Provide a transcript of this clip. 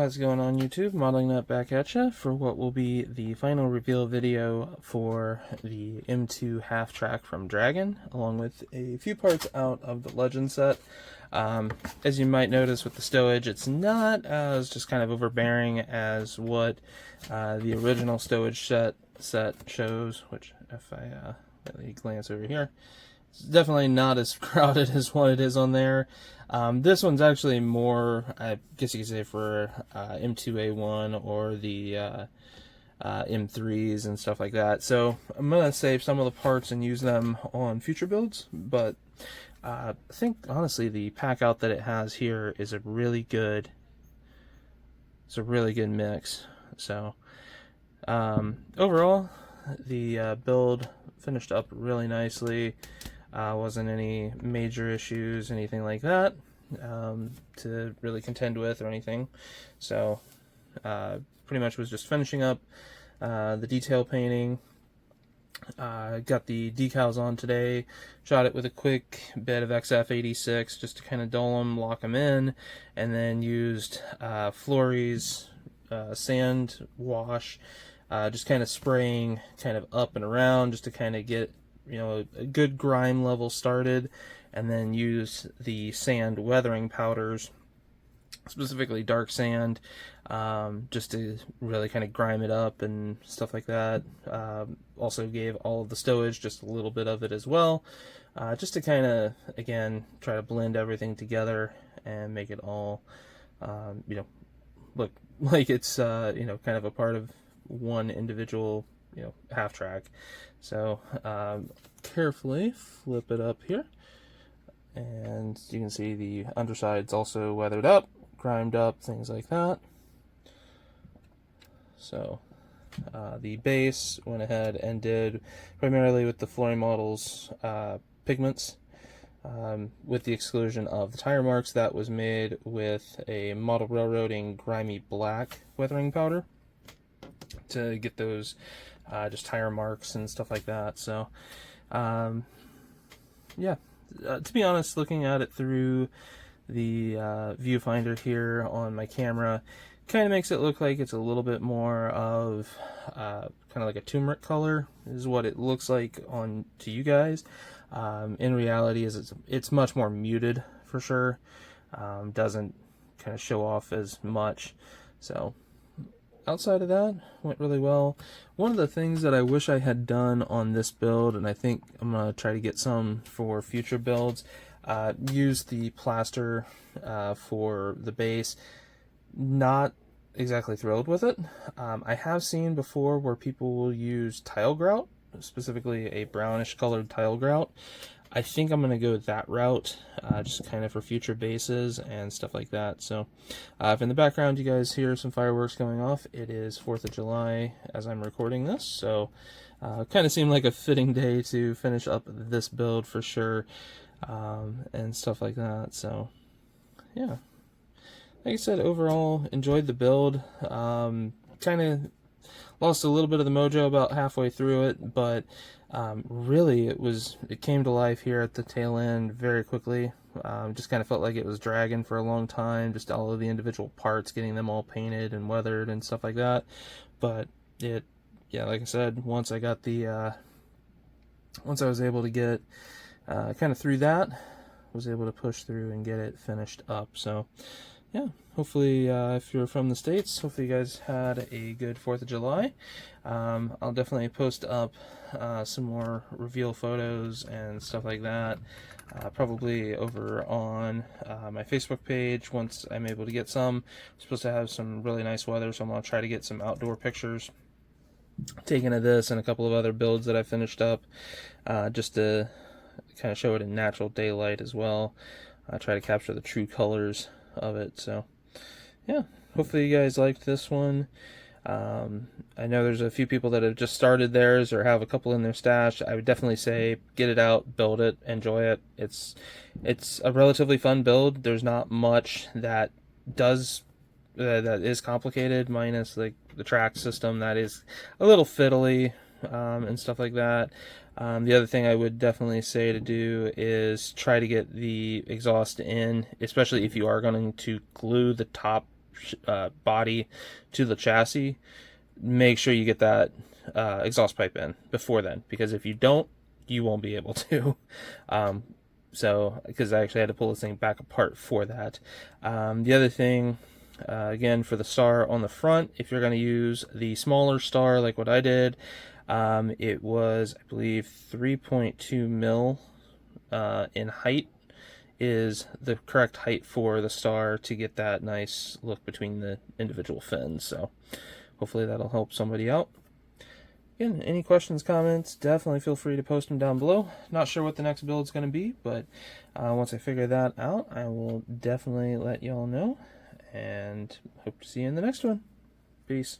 How's it going on YouTube? Modeling that back at you for what will be the final reveal video for the M2 Halftrack from Dragon, along with a few parts out of the Legend set. As you might notice with the Stowage, it's not as just kind of overbearing as what the original Stowage set shows, which if I let me glance over here, it's definitely not as crowded as what it is on there. This one's actually more, I guess you could say, for M2A1 or the M3s and stuff like that. So I'm going to save some of the parts and use them on future builds, but I think honestly the pack out that it has here is a really good, mix. So overall, the build finished up really nicely. Wasn't any major issues, anything like that, to really contend with or anything. So pretty much was just finishing up the detail painting. Got the decals on today, shot it with a quick bit of XF86 just to kind of dull them, lock them in, and then used Flory's sand wash, just kind of spraying kind of up and around just to kind of get a good grime level started, and then use the sand weathering powders, specifically dark sand, just to really kind of grime it up and stuff like that. Also gave all of the stowage just a little bit of it as well, just to kind of, again, try to blend everything together and make it all look like it's kind of a part of one individual half track. So carefully flip it up here, and you can see the underside's also weathered up, grimed up, things like that. So the base went ahead and did primarily with the Flory Models pigments, with the exclusion of the tire marks. That was made with a Model Railroading grimy black weathering powder to get those just tire marks and stuff like that. So yeah, to be honest, looking at it through the viewfinder here on my camera kind of makes it look like it's a little bit more of kind of like a turmeric color is what it looks like on to you guys. In reality, it's much more muted for sure. Doesn't kind of show off as much. So outside of that, went really well. One of the things that I wish I had done on this build, and I think I'm going to try to get some for future builds, use the plaster for the base. Not exactly thrilled with it. I have seen before where people will use tile grout, specifically a brownish colored tile grout. I think I'm going to go that route, just kind of for future bases and stuff like that. So if in the background you guys hear some fireworks going off, it is 4th of July as I'm recording this. So kind of seemed like a fitting day to finish up this build for sure, and stuff like that. So yeah, like I said, overall enjoyed the build. Kind of lost a little bit of the mojo about halfway through it, but really it came to life here at the tail end very quickly. Just kind of felt like it was dragging for a long time, just all of the individual parts, getting them all painted and weathered and stuff like that. But yeah, like I said, once I got once I was able to get kind of through that, was able to push through and get it finished up. So yeah, hopefully if you're from the States, hopefully you guys had a good 4th of July. I'll definitely post up some more reveal photos and stuff like that, probably over on my Facebook page once I'm able to get some. I'm supposed to have some really nice weather, so I'm going to try to get some outdoor pictures taken of this and a couple of other builds that I finished up, just to kind of show it in natural daylight as well. Try to capture the true colors of it. So yeah, hopefully you guys liked this one. I know there's a few people that have just started theirs or have a couple in their stash. I would definitely say get it out, build it, enjoy it. It's a relatively fun build. There's not much that is complicated, minus like the track system that is a little fiddly, and stuff like that. The other thing I would definitely say to do is try to get the exhaust in, especially if you are going to glue the top body to the chassis, make sure you get that exhaust pipe in before then, because if you don't, you won't be able to. So, because I actually had to pull this thing back apart for that. The other thing, again, for the star on the front, if you're going to use the smaller star like what I did, it was, I believe, 3.2 mil in height is the correct height for the star to get that nice look between the individual fins. So hopefully that'll help somebody out. Again, any questions, comments, definitely feel free to post them down below. Not sure what the next build is going to be, but once I figure that out, I will definitely let y'all know, and hope to see you in the next one. Peace.